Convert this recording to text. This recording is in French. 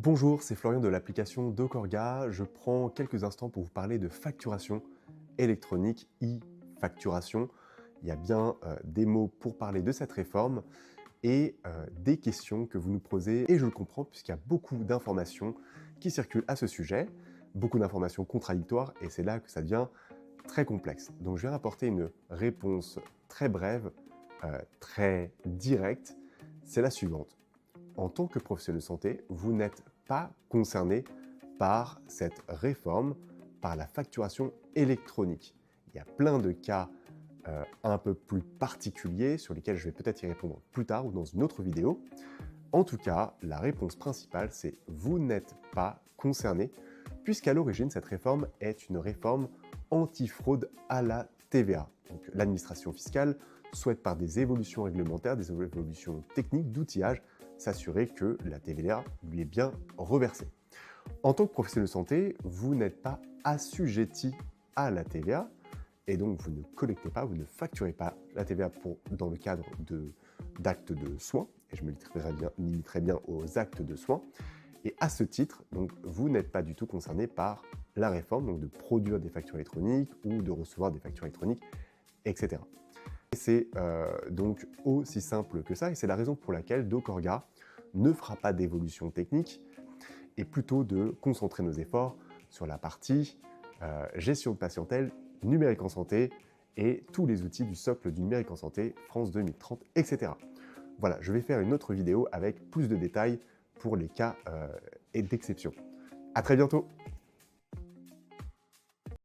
Bonjour, c'est Florian de l'application Docorga. Je prends quelques instants pour vous parler de facturation électronique, e-facturation. Il y a bien des mots pour parler de cette réforme et des questions que vous nous posez. Et je le comprends puisqu'il y a beaucoup d'informations qui circulent à ce sujet, beaucoup d'informations contradictoires et c'est là que ça devient très complexe. Donc je vais apporter une réponse très brève, très directe. C'est la suivante. En tant que professionnel de santé, vous n'êtes pas concerné par cette réforme, par la facturation électronique. Il y a plein de cas un peu plus particuliers sur lesquels je vais peut-être y répondre plus tard ou dans une autre vidéo. En tout cas, la réponse principale, c'est vous n'êtes pas concerné, puisqu'à l'origine, cette réforme est une réforme anti-fraude à la TVA. Donc l'administration fiscale souhaite par des évolutions réglementaires, des évolutions techniques, d'outillage, s'assurer que la TVA lui est bien reversée. En tant que professionnel de santé, vous n'êtes pas assujetti à la TVA, et donc vous ne collectez pas, vous ne facturez pas la TVA dans le cadre d'actes de soins, et je me limiterai bien aux actes de soins. Et à ce titre, donc, vous n'êtes pas du tout concerné par la réforme, donc de produire des factures électroniques ou de recevoir des factures électroniques, etc. Et c'est donc aussi simple que ça, et c'est la raison pour laquelle Docorga ne fera pas d'évolution technique, et plutôt de concentrer nos efforts sur la partie gestion de patientèle, numérique en santé, et tous les outils du socle du numérique en santé, France 2030, etc. Voilà, je vais faire une autre vidéo avec plus de détails pour les cas d'exception. À très bientôt!